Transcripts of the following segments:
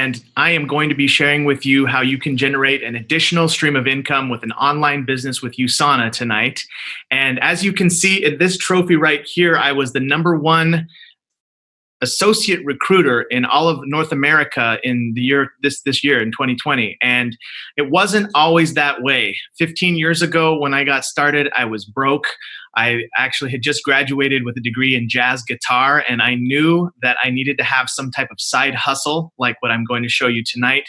And I am going to be sharing with you how you can generate an additional stream of income with an online business with USANA tonight. And as you can see in this trophy right here, I was the #1 associate recruiter in all of North America in the year this year in 2020. And it wasn't always that way. 15 years ago when I got started, I was broke. I actually had just graduated with a degree in jazz guitar, and I knew that I needed to have some type of side hustle like what I'm going to show you tonight.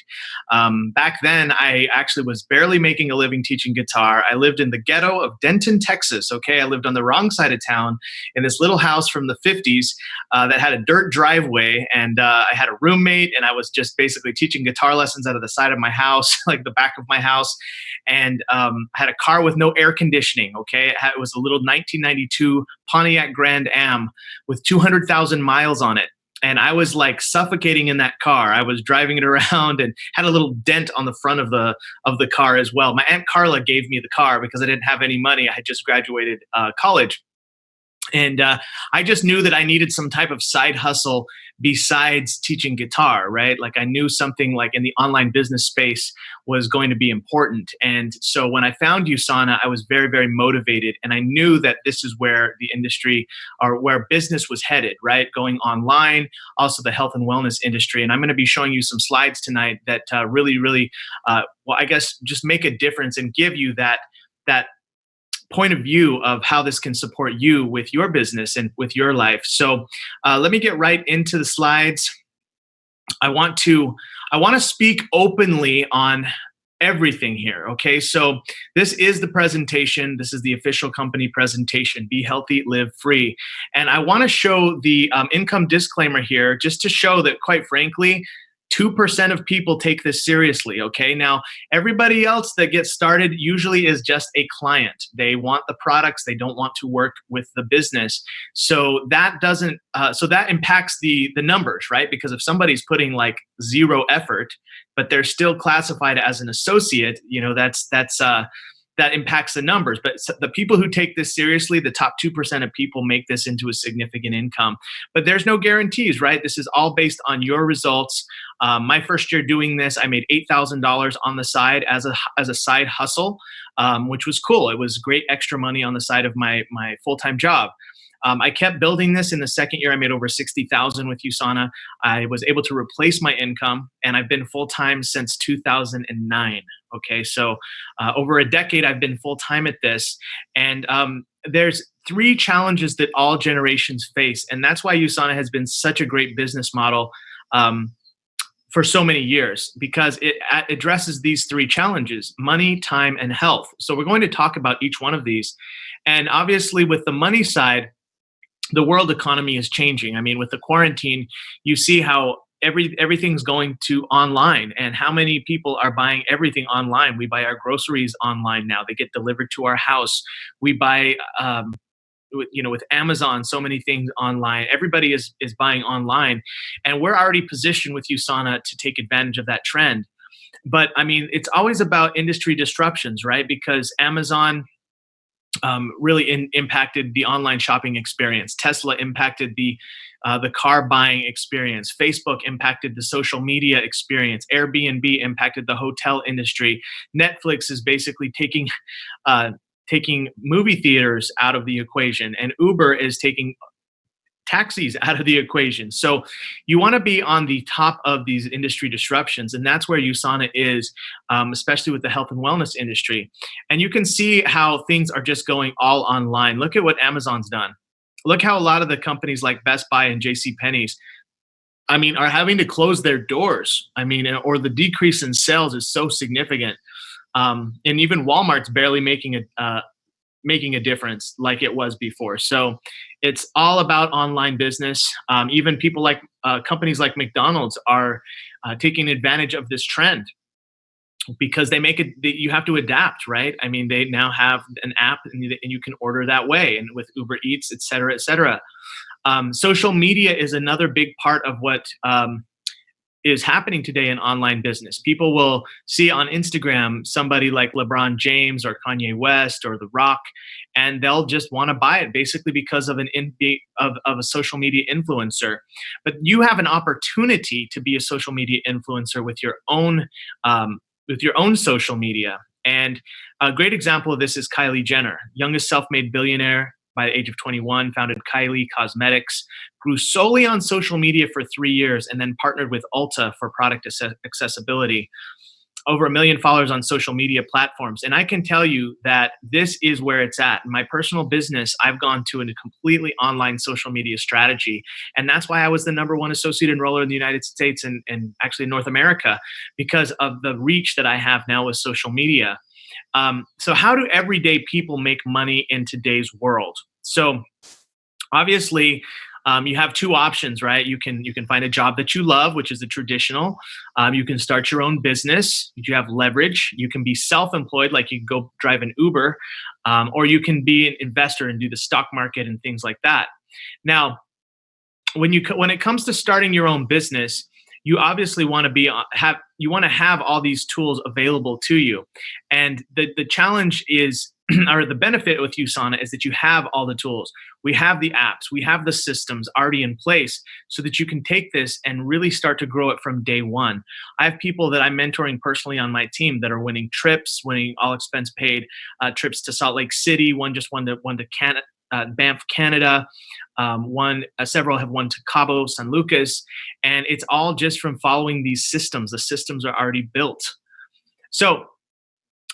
Back then, I actually was barely making a living teaching guitar. I lived in the ghetto of Denton, Texas. Okay, I lived on the wrong side of town in this little house from the 50s that had a dirt driveway, and I had a roommate, and I was just basically teaching guitar lessons out of the side of my house, like the back of my house, and I had a car with no air conditioning. Okay, it was a little 1992 Pontiac Grand Am with 200,000 miles on it. And I was like suffocating in that car. I was driving it around and had a little dent on the front of the car as well. My Aunt Carla gave me the car because I didn't have any money. I had just graduated college. And I just knew that I needed some type of side hustle besides teaching guitar, right? Like I knew something like in the online business space was going to be important. And so when I found USANA, I was very, very motivated. And I knew that this is where the industry or where business was headed, right? Going online, also the health and wellness industry. And I'm going to be showing you some slides tonight that really, well, I guess just make a difference and give you that point of view of how this can support you with your business and with your life. So let me get right into the slides. I want to speak openly on everything here. Okay, so this is the presentation. This is the official company presentation. Be healthy, live free. And I want to show the income disclaimer here, just to show that, quite frankly, 2% of people take this seriously, okay? Now, everybody else that gets started usually is just a client. They want the products, they don't want to work with the business. So that doesn't, so that impacts the numbers, right? Because if somebody's putting like zero effort, but they're still classified as an associate, you know, that impacts the numbers. But the people who take this seriously, the top 2% of people make this into a significant income. But there's no guarantees, right? This is all based on your results. My first year doing this, I made $8,000 on the side as a side hustle, which was cool. It was great extra money on the side of my full-time job. I kept building this. In the second year, I made over 60,000 with USANA. I was able to replace my income, and I've been full-time since 2009. Okay, so over a decade, I've been full-time at this. And there's 3 challenges that all generations face, and that's why USANA has been such a great business model for so many years, because it addresses these 3 challenges: money, time, and health. So we're going to talk about each one of these. And obviously, with the money side, the world economy is changing. I mean, with the quarantine, you see how everything's going to online, and how many people are buying everything online. We buy our groceries online now; they get delivered to our house. We buy, with Amazon, so many things online. Everybody is buying online, and we're already positioned with USANA to take advantage of that trend. But I mean, it's always about industry disruptions, right? Because Amazon really impacted the online shopping experience. Tesla impacted the car buying experience. Facebook impacted the social media experience. Airbnb impacted the hotel industry. Netflix is basically taking movie theaters out of the equation, and Uber is taking taxis out of the equation. So you want to be on the top of these industry disruptions, and that's where USANA is, especially with the health and wellness industry. And you can see how things are just going all online. Look at what Amazon's done. Look how a lot of the companies like Best Buy and J.C. Penney's, I mean, are having to close their doors. I mean, or the decrease in sales is so significant. And even Walmart's barely making a difference like it was before. So it's all about online business. Even people like companies like McDonald's are taking advantage of this trend, because they make it, you have to adapt, right? I mean, they now have an app, and you can order that way, and with Uber Eats, et cetera, et cetera. Social media is another big part of what is happening today in online business. People will see on Instagram somebody like LeBron James or Kanye West or The Rock, and they'll just want to buy it basically because of of a social media influencer. But you have an opportunity to be a social media influencer with your own social media. And a great example of this is Kylie Jenner, youngest self-made billionaire by the age of 21, founded Kylie Cosmetics, grew solely on social media for 3 years, and then partnered with Ulta for product accessibility. Over 1 million followers on social media platforms. And I can tell you that this is where it's at. In my personal business, I've gone to a completely online social media strategy. And that's why I was the #1 associate enroller in the United States and actually North America, because of the reach that I have now with social media. So how do everyday people make money in today's world? So obviously, you have two options, right? You can find a job that you love, which is the traditional. You can start your own business. You have leverage. You can be self-employed, like you can go drive an Uber, or you can be an investor and do the stock market and things like that. Now, when it comes to starting your own business, you obviously want to have all these tools available to you. And the challenge is, or the benefit with USANA is that you have all the tools. We have the apps, we have the systems already in place so that you can take this and really start to grow it from day one. I have people that I'm mentoring personally on my team that are winning trips, winning all expense paid trips to Salt Lake City. One just won to Canada, Banff, Canada. Several have won to Cabo San Lucas, and it's all just from following these systems. The systems are already built. So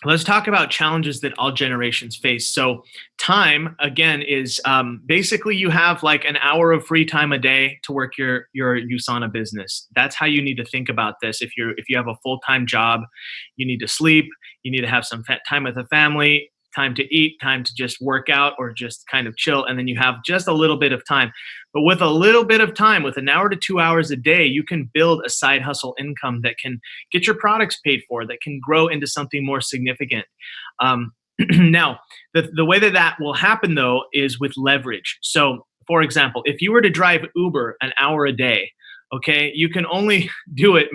let's talk about challenges that all generations face. So time, again, is basically you have like an hour of free time a day to work your USANA business. That's how you need to think about this. If you have a full-time job, you need to sleep, you need to have some time with the family, time to eat, time to just work out or just kind of chill, and then you have just a little bit of time. But with a little bit of time, with an hour to 2 hours a day, you can build a side hustle income that can get your products paid for, that can grow into something more significant. Now, the way that will happen, though, is with leverage. So, for example, if you were to drive Uber an hour a day, okay, you can only do it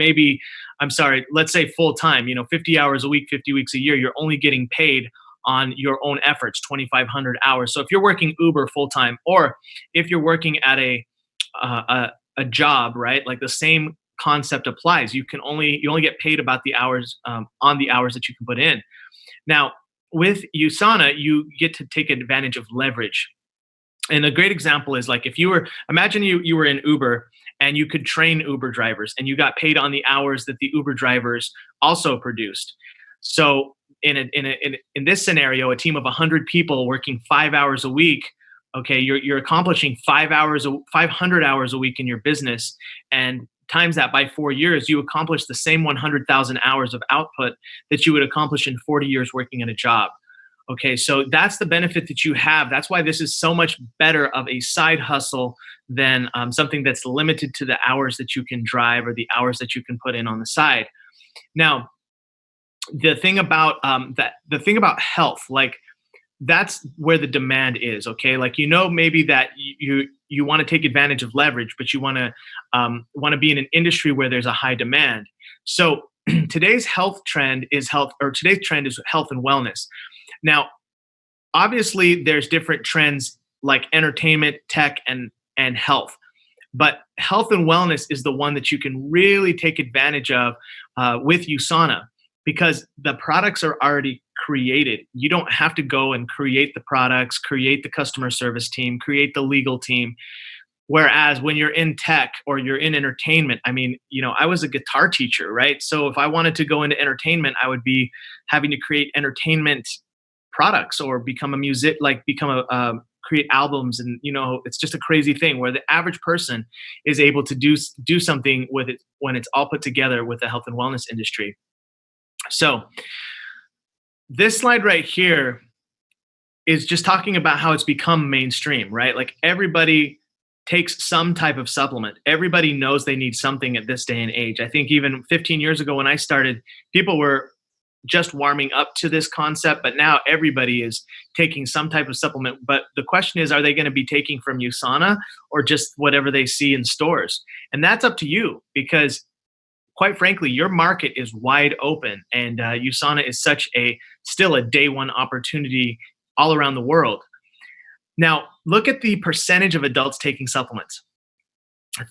let's say full time, 50 hours a week, 50 weeks a year, you're only getting paid on your own efforts, 2,500 hours. So if you're working Uber full time, or if you're working at a job, right? Like the same concept applies. You only get paid about the hours on the hours that you can put in. Now, with USANA, you get to take advantage of leverage. And a great example is like imagine you were in Uber and you could train Uber drivers and you got paid on the hours that the Uber drivers also produced. So in this scenario, a team of 100 people working 5 hours a week, okay, you're accomplishing 500 hours a week in your business, and times that by 4 years, you accomplish the same 100,000 hours of output that you would accomplish in 40 years working at a job. Okay, so that's the benefit that you have. That's why this is so much better of a side hustle than something that's limited to the hours that you can drive or the hours that you can put in on the side. Now, the thing about health, like that's where the demand is. Okay, like maybe that you want to take advantage of leverage, but you want to be in an industry where there's a high demand. So today's trend is health and wellness. Now, obviously, there's different trends like entertainment, tech, and health. But health and wellness is the one that you can really take advantage of with USANA, because the products are already created. You don't have to go and create the products, create the customer service team, create the legal team. Whereas when you're in tech or you're in entertainment, I was a guitar teacher, right? So if I wanted to go into entertainment, I would be having to create entertainment products or become a music, create albums. And, it's just a crazy thing where the average person is able to do something with it when it's all put together with the health and wellness industry. So this slide right here is just talking about how it's become mainstream, right? Like everybody takes some type of supplement. Everybody knows they need something at this day and age. I think even 15 years ago when I started, people were just warming up to this concept, but now everybody is taking some type of supplement. But the question is, are they going to be taking from USANA or just whatever they see in stores? And that's up to you, because quite frankly, your market is wide open, and USANA is still a day one opportunity all around the world. Now, look at the percentage of adults taking supplements.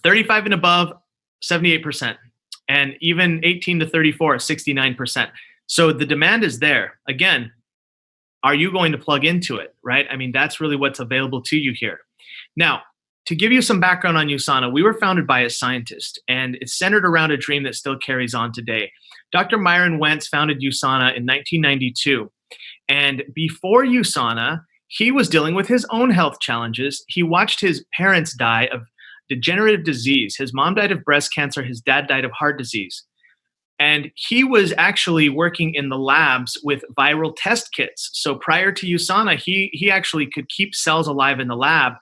35 and above, 78%, and even 18 to 34, 69%. So the demand is there. Again, are you going to plug into it, right? I mean, that's really what's available to you here. Now, to give you some background on USANA, we were founded by a scientist, and it's centered around a dream that still carries on today. Dr. Myron Wentz founded USANA in 1992, and before USANA, he was dealing with his own health challenges. He watched his parents die of degenerative disease. His mom died of breast cancer, his dad died of heart disease. And he was actually working in the labs with viral test kits. So prior to USANA, he actually could keep cells alive in the lab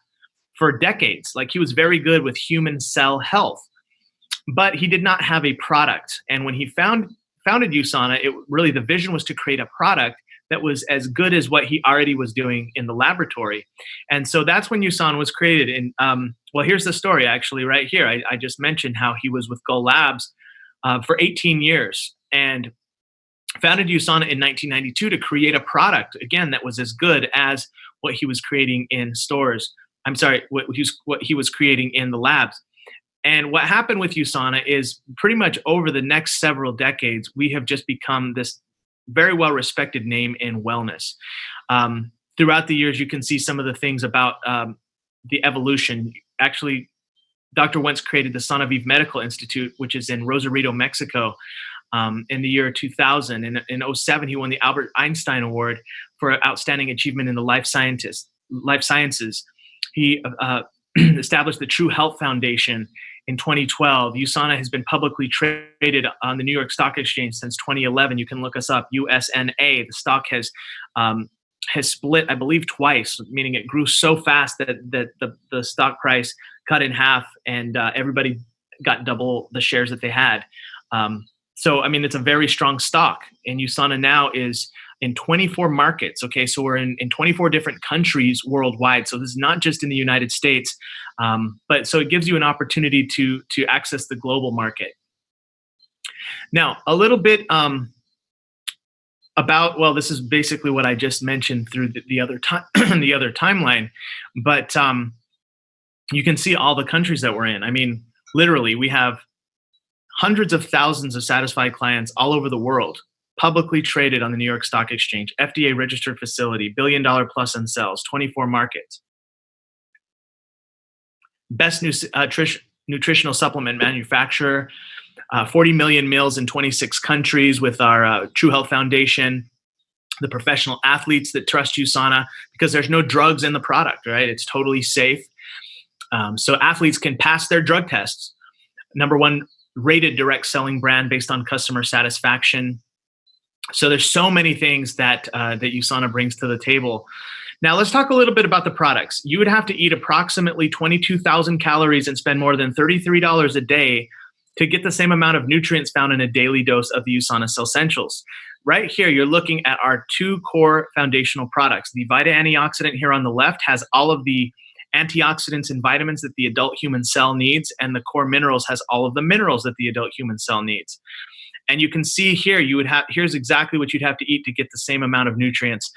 for decades. Like, he was very good with human cell health, but he did not have a product. And when he founded USANA, the vision was to create a product that was as good as what he already was doing in the laboratory. And so that's when USANA was created. And well, here's the story actually right here. I just mentioned how he was with Go Labs for 18 years and founded USANA in 1992 to create a product, again, that was as good as what he was creating in stores. I'm sorry, what he was creating in the labs. And what happened with USANA is pretty much over the next several decades, we have just become this very well-respected name in wellness. Throughout the years, you can see some of the things about the evolution. Actually, Dr. Wentz created the Sanaviv Medical Institute, which is in Rosarito, Mexico, in the year 2000. In 2007, he won the Albert Einstein Award for outstanding achievement in the life sciences. He established the True Health Foundation in 2012. USANA has been publicly traded on the New York Stock Exchange since 2011. You can look us up, USNA. The stock has split, I believe, twice, meaning it grew so fast that the stock price cut in half, and everybody got double the shares that they had. So, I mean, it's a very strong stock. And USANA now is in 24 markets. Okay, so we're in 24 different countries worldwide. So this is not just in the United States, but so it gives you an opportunity to access the global market. Now, a little bit about, well, this is basically what I just mentioned through the other the other timeline, but you can see all the countries that we're in. I mean, literally, we have hundreds of thousands of satisfied clients all over the world, publicly traded on the New York Stock Exchange, FDA registered facility, $1 billion plus in sales, 24 markets. Best nutritional supplement manufacturer, 40 million meals in 26 countries with our True Health Foundation, the professional athletes that trust USANA because there's no drugs in the product, right? It's totally safe. So athletes can pass their drug tests. Number one rated direct selling brand based on customer satisfaction. So there's so many things that USANA brings to the table. Now let's talk a little bit about the products. You would have to eat approximately 22,000 calories and spend more than $33 a day to get the same amount of nutrients found in a daily dose of the USANA Cellsentials. Right here, you're looking at our two core foundational products. The Vita Antioxidant here on the left has all of the antioxidants and vitamins that the adult human cell needs, and the core minerals has all of the minerals that the adult human cell needs. And you can see here, here's exactly what you'd have to eat to get the same amount of nutrients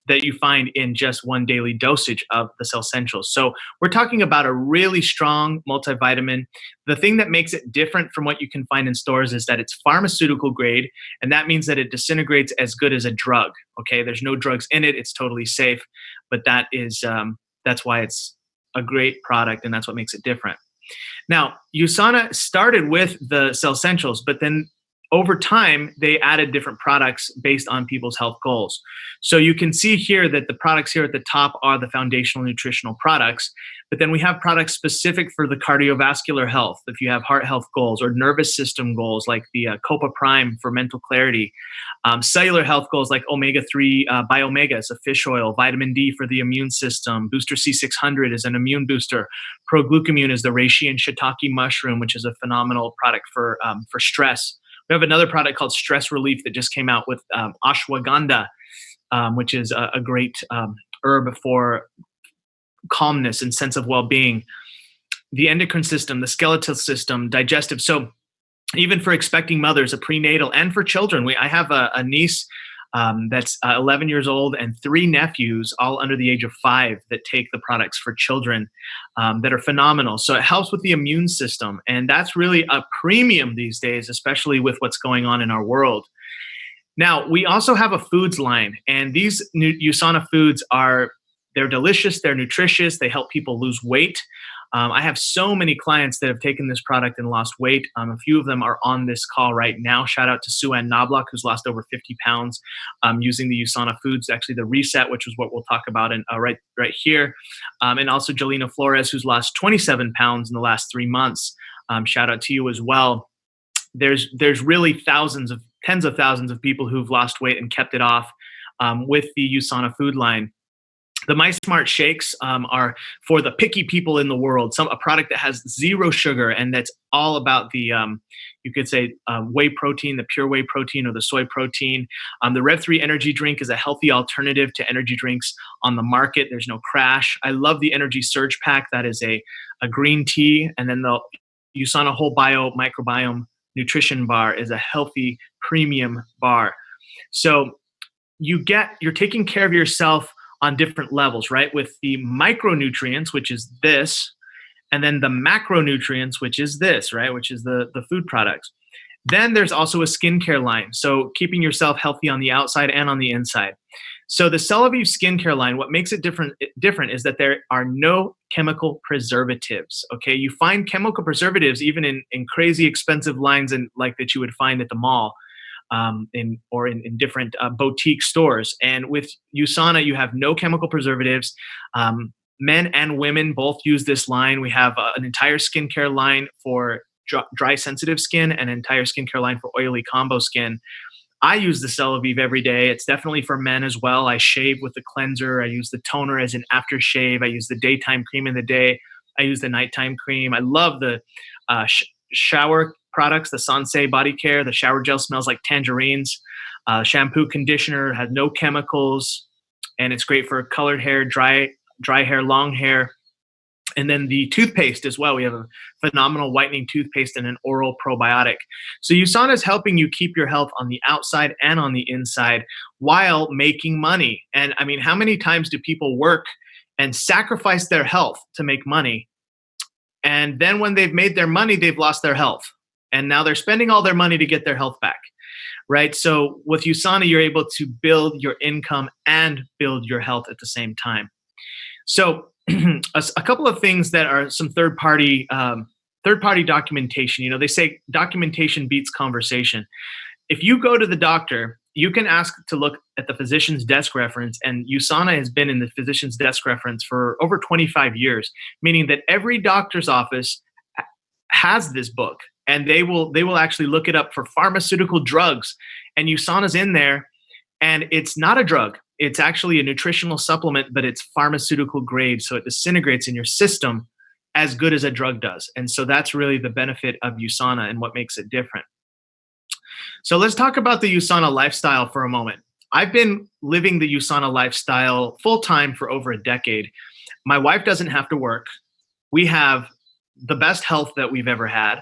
that you find in just one daily dosage of the Cellsentials. So we're talking about a really strong multivitamin. The thing that makes it different from what you can find in stores is that it's pharmaceutical grade, and that means that it disintegrates as good as a drug. Okay, there's no drugs in it. It's totally safe, but that's why it's a great product, and that's what makes it different. Now, USANA started with the Cellsentials, but then over time, they added different products based on people's health goals. So you can see here that the products here at the top are the foundational nutritional products, but then we have products specific for the cardiovascular health, if you have heart health goals, or nervous system goals like the Copa Prime for mental clarity, cellular health goals like omega-3 Biomega, it's a fish oil, vitamin D for the immune system, Booster C600 is an immune booster, Proglucamune is the reishi and shiitake mushroom, which is a phenomenal product for stress. We have another product called Stress Relief that just came out with ashwagandha, which is a great herb for calmness and sense of well-being. The endocrine system, the skeletal system, digestive. So even for expecting mothers, a prenatal, and for children. I have a niece that's 11 years old and three nephews, all under the age of 5, that take the products for children that are phenomenal. So it helps with the immune system. And that's really a premium these days, especially with what's going on in our world. Now, we also have a foods line, and these USANA foods they're delicious, they're nutritious, they help people lose weight. I have so many clients that have taken this product and lost weight. A few of them are on this call right now. Shout out to Sue Ann Knobloch, who's lost over 50 pounds using the USANA foods, actually the reset, which is what we'll talk about right here. And also Jelena Flores, who's lost 27 pounds in the last 3 months. Shout out to you as well. There's really tens of thousands of people who've lost weight and kept it off with the USANA food line. The My Smart shakes are for the picky people in the world. A product that has 0 sugar and that's all about the, you could say, whey protein, the pure whey protein or the soy protein. The Rev 3 energy drink is a healthy alternative to energy drinks on the market. There's no crash. I love the Energy Surge Pack. That is a green tea. And then the USANA Whole Bio Microbiome Nutrition Bar is a healthy premium bar. So you're taking care of yourself on different levels, right? With the micronutrients, which is this, and then the macronutrients, which is this, right? Which is the food products. Then there's also a skincare line. So keeping yourself healthy on the outside and on the inside. So the Celavive skincare line, what makes it different is that there are no chemical preservatives. Okay, you find chemical preservatives even in crazy expensive lines and like that you would find at the mall. In different boutique stores. And with USANA, you have no chemical preservatives. Men and women both use this line. We have an entire skincare line for dry sensitive skin and an entire skincare line for oily combo skin. I use the Celavive every day. It's definitely for men as well. I shave with the cleanser. I use the toner as an aftershave. I use the daytime cream in the day. I use the nighttime cream. I love the shower products, the Sensei body care. The shower gel smells like tangerines. Shampoo, conditioner, has no chemicals, and it's great for colored hair, dry hair, long hair. And then the toothpaste as well. We have a phenomenal whitening toothpaste and an oral probiotic. So USANA is helping you keep your health on the outside and on the inside while making money. And I mean, how many times do people work and sacrifice their health to make money? And then when they've made their money, they've lost their health. And now they're spending all their money to get their health back, right? So with USANA, you're able to build your income and build your health at the same time. So a couple of things that are some third-party documentation. You know, they say documentation beats conversation. If you go to the doctor, you can ask to look at the physician's desk reference, and USANA has been in the physician's desk reference for over 25 years, meaning that every doctor's office has this book, and they will actually look it up for pharmaceutical drugs, and USANA's in there, and it's not a drug. It's actually a nutritional supplement, but it's pharmaceutical grade, so it disintegrates in your system as good as a drug does. And so that's really the benefit of USANA and what makes it different. So let's talk about the USANA lifestyle for a moment. I've been living the USANA lifestyle full-time for over a decade. My wife doesn't have to work. We have the best health that we've ever had.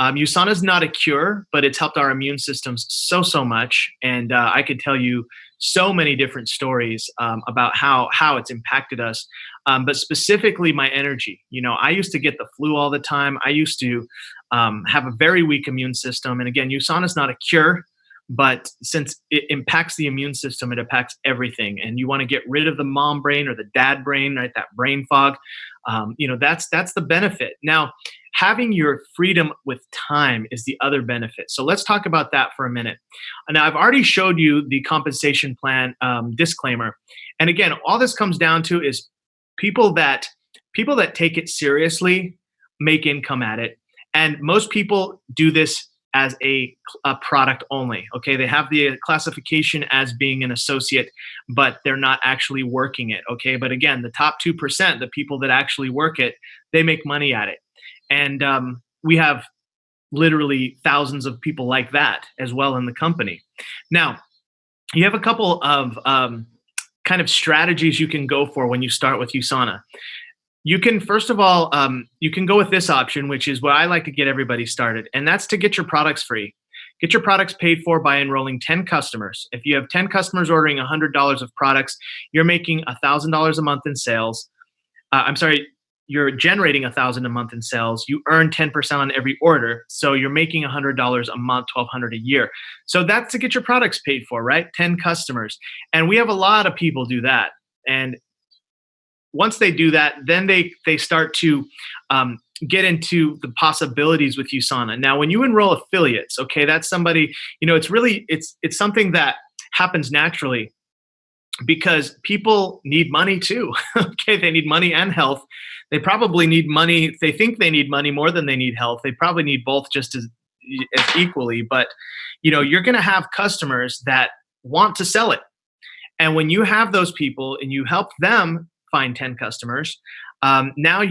USANA is not a cure, but it's helped our immune systems so much. And I could tell you so many different stories about how it's impacted us. But specifically my energy. You know, I used to get the flu all the time. I used to have a very weak immune system. And again, USANA is not a cure, but since it impacts the immune system, it impacts everything. And you want to get rid of the mom brain or the dad brain, right? That brain fog. You know, that's the benefit. Now, having your freedom with time is the other benefit. So let's talk about that for a minute. Now, I've already showed you the compensation plan disclaimer. And again, all this comes down to is people that take it seriously make income at it. And most people do this as a product only. Okay, they have the classification as being an associate, but they're not actually working it. Okay, but again, the top 2%, the people that actually work it, they make money at it. And we have literally thousands of people like that as well in the company. Now, you have a couple of kind of strategies you can go for when you start with USANA. You can, first of all, you can go with this option, which is what I like to get everybody started, and that's to get your products free. Get your products paid for by enrolling 10 customers. If you have 10 customers ordering $100 of products, you're making $1,000 a month in sales. I'm sorry, you're generating 1,000 a month in sales. You earn 10% on every order, so you're making $100 a month, 1,200 a year. So that's to get your products paid for, right? 10 customers, and we have a lot of people do that. And once they do that, then they start to get into the possibilities with USANA. Now, when you enroll affiliates, okay, that's somebody, it's something that happens naturally because people need money too. Okay, they need money and health. They probably need money. They think they need money more than they need health. They probably need both just as equally. But you're going to have customers that want to sell it, and when you have those people and you help them find 10 customers, now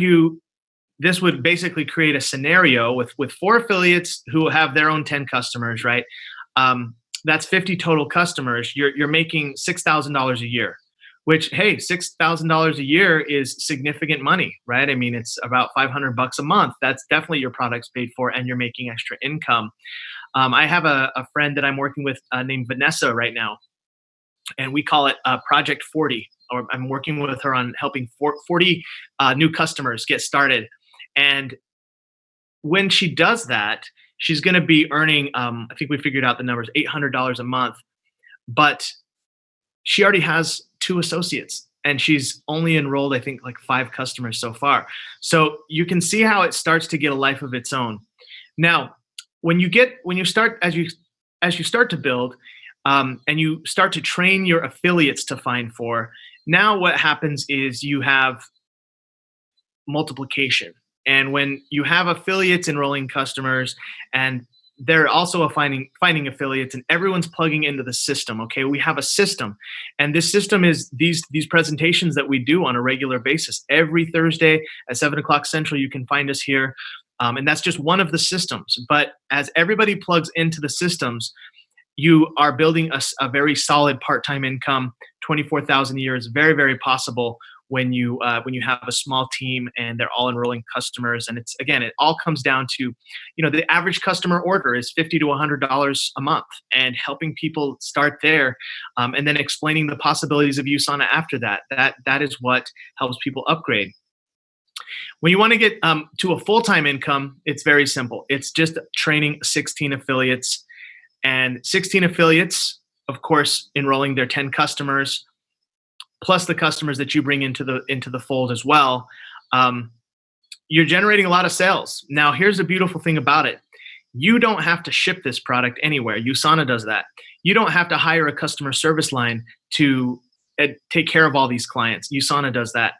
this would basically create a scenario with four affiliates who have their own 10 customers, right? That's 50 total customers. You're making $6,000 a year, which, hey, $6,000 a year is significant money, right? I mean, it's about $500 a month. That's definitely your products paid for, and you're making extra income. I have a friend that I'm working with named Vanessa right now, and we call it Project 40. Or I'm working with her on helping 40 new customers get started. And when she does that, she's going to be earning, I think we figured out the numbers, $800 a month. But she already has two associates, and she's only enrolled, I think, like 5 customers so far. So you can see how it starts to get a life of its own. Now, when you start as you start to build, and you start to train your affiliates to find for, now what happens is you have multiplication. And when you have affiliates enrolling customers, and they're also finding affiliates, and everyone's plugging into the system. Okay, we have a system, and this system is these presentations that we do on a regular basis every Thursday at 7 o'clock Central. You can find us here, and that's just one of the systems. But as everybody plugs into the systems, you are building a very solid part-time income. 24,000 a year is very, very possible when you have a small team and they're all enrolling customers. And it all comes down to, the average customer order is $50 to $100 a month, and helping people start there, and then explaining the possibilities of USANA after that. That is what helps people upgrade. When you want to get to a full-time income, it's very simple. It's just training 16 affiliates. And 16 affiliates, of course, enrolling their 10 customers, plus the customers that you bring into the fold as well. You're generating a lot of sales. Now, here's the beautiful thing about it. You don't have to ship this product anywhere. USANA does that. You don't have to hire a customer service line to take care of all these clients. USANA does that.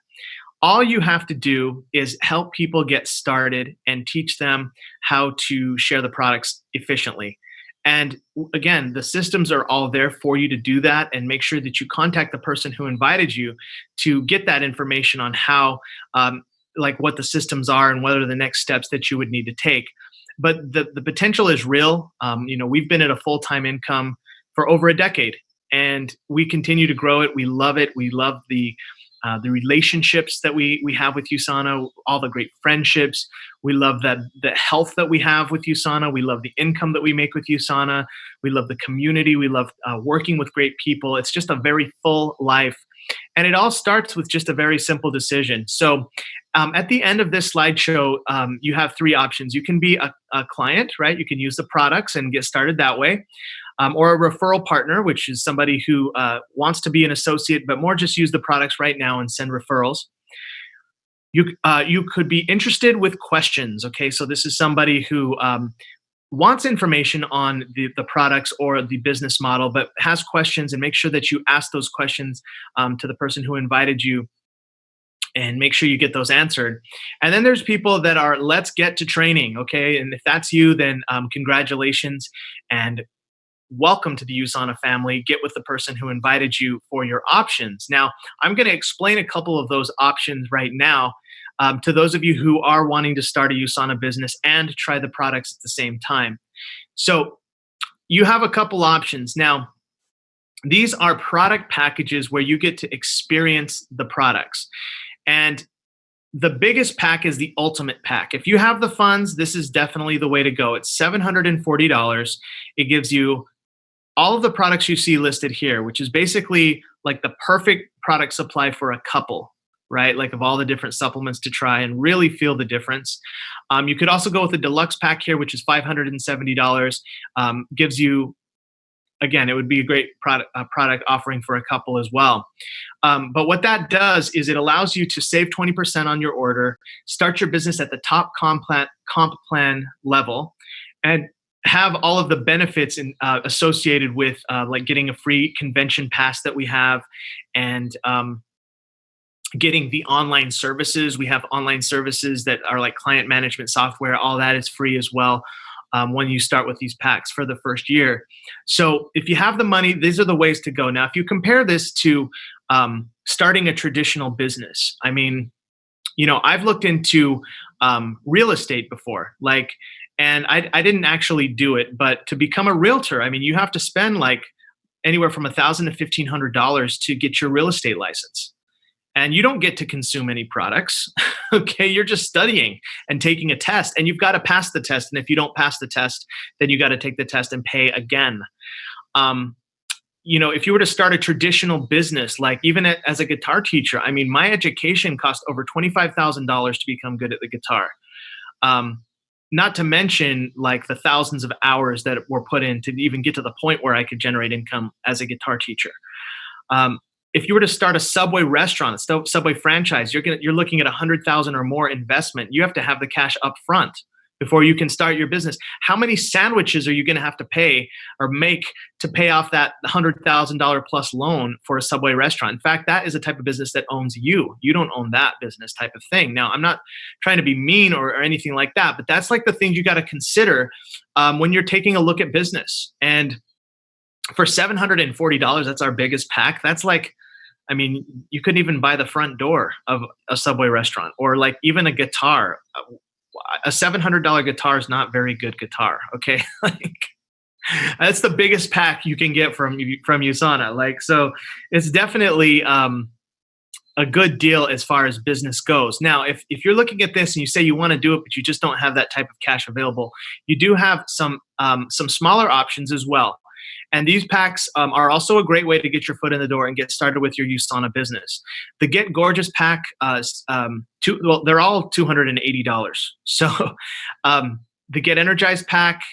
All you have to do is help people get started and teach them how to share the products efficiently. And again, the systems are all there for you to do that, and make sure that you contact the person who invited you to get that information on how, like what the systems are and what are the next steps that you would need to take. But the potential is real. We've been at a full-time income for over a decade, and we continue to grow it. We love it. We love the relationships that we have with USANA, all the great friendships. We love the health that we have with USANA. We love the income that we make with USANA. We love the community. We love working with great people. It's just a very full life. And it all starts with just a very simple decision. So at the end of this slideshow, you have 3 options. You can be a client, right? You can use the products and get started that way. Or a referral partner, which is somebody who wants to be an associate, but more just use the products right now and send referrals. You could be interested with questions. Okay, so this is somebody who wants information on the products or the business model, but has questions, and make sure that you ask those questions to the person who invited you, and make sure you get those answered. And then there's people that are, let's get to training. Okay, and if that's you, then congratulations and welcome to the USANA family. Get with the person who invited you for your options. Now, I'm going to explain a couple of those options right now to those of you who are wanting to start a USANA business and try the products at the same time. So you have a couple options. Now, these are product packages where you get to experience the products. And The biggest pack is the ultimate pack. If you have the funds, this is definitely the way to go. It's $740. It gives you all of the products you see listed here, which is basically like the perfect product supply for a couple, right? Like of all the different supplements to try and really feel the difference. You could also go with the deluxe pack here, which is $570. Gives you, again, it would be a great product offering for a couple as well. But what that does is it allows you to save 20% on your order, start your business at the top comp plan level, and have all of the benefits associated with like getting a free convention pass that we have, and getting the online services. We have online services that are like client management software. All that is free as well when you start with these packs for the first year. So if you have the money, these are the ways to go. Now, if you compare this to starting a traditional business, I mean, I've looked into real estate before, and I didn't actually do it, but to become a realtor, I mean, you have to spend like anywhere from $1,000 to $1,500 to get your real estate license. And you don't get to consume any products. Okay, you're just studying and taking a test, and you've got to pass the test. And if you don't pass the test, then you got to take the test and pay again. If you were to start a traditional business, like even as a guitar teacher, I mean, my education cost over $25,000 to become good at the guitar. Not to mention like the thousands of hours that were put in to even get to the point where I could generate income as a guitar teacher. If you were to start a Subway restaurant, a Subway franchise, you're looking at $100,000 or more investment. You have to have the cash up front before you can start your business. How many sandwiches are you going to have to pay or make to pay off that $100,000 plus loan for a Subway restaurant? In fact, that is a type of business that owns you. You don't own that business type of thing. Now, I'm not trying to be mean or anything like that, but that's like the things you got to consider when you're taking a look at business. And for $740, that's our biggest pack. That's like, I mean, you couldn't even buy the front door of a Subway restaurant, or like even a guitar. A $700 guitar is not very good guitar. Okay. Like that's the biggest pack you can get from USANA. Like, so it's definitely a good deal as far as business goes. Now, if you're looking at this and you say you want to do it, but you just don't have that type of cash available, you do have some smaller options as well. And these packs are also a great way to get your foot in the door and get started with your USANA business. The Get Gorgeous pack, they're all $280. So the Get Energized pack,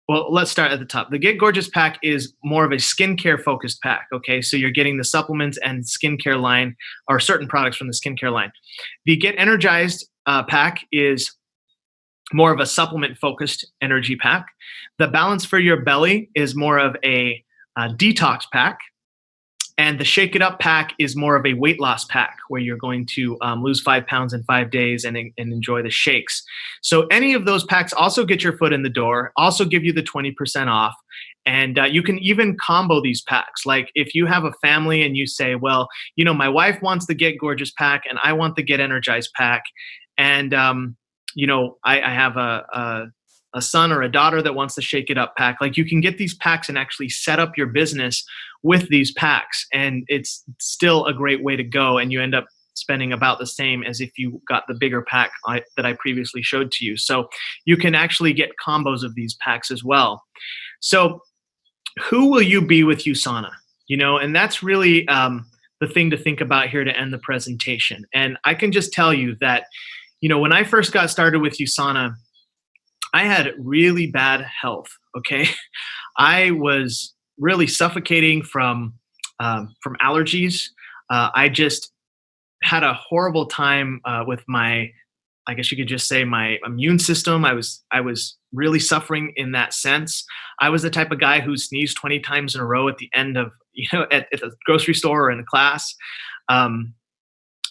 well, let's start at the top. The Get Gorgeous pack is more of a skincare focused pack. Okay, so you're getting the supplements and skincare line, or certain products from the skincare line. The Get Energized pack is more of a supplement focused energy pack. The Balance for Your Belly is more of a detox pack. And the Shake It Up pack is more of a weight loss pack, where you're going to lose 5 pounds in 5 days and enjoy the shakes. So any of those packs also get your foot in the door, also give you the 20% off. And you can even combo these packs. Like if you have a family and you say, well, my wife wants the Get Gorgeous pack and I want the Get Energized pack. And I have a son or a daughter that wants to Shake It Up pack. Like you can get these packs and actually set up your business with these packs, and it's still a great way to go. And you end up spending about the same as if you got the bigger pack that I previously showed to you. So you can actually get combos of these packs as well. So who will you be with USANA? And that's really the thing to think about here to end the presentation. And I can just tell you that when I first got started with USANA, I had really bad health. Okay, I was really suffocating from allergies. I just had a horrible time with my, I guess you could just say, my immune system. I was really suffering in that sense. I was the type of guy who sneezed 20 times in a row at the end of at the grocery store or in a class. And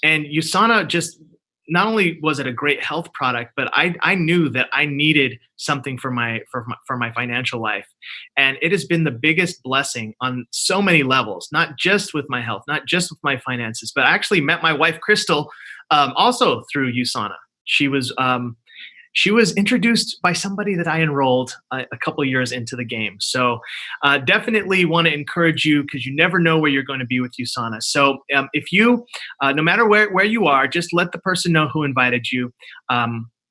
USANA just, not only was it a great health product, but I knew that I needed something for my financial life. And it has been the biggest blessing on so many levels, not just with my health, not just with my finances, but I actually met my wife, Crystal, also through USANA. She was she was introduced by somebody that I enrolled a couple of years into the game. So definitely want to encourage you, because you never know where you're going to be with USANA. So if you, no matter where you are, just let the person know who invited you,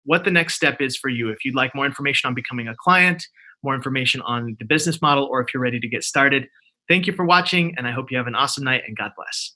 what the next step is for you. If you'd like more information on becoming a client, more information on the business model, or if you're ready to get started. Thank you for watching, and I hope you have an awesome night, and God bless.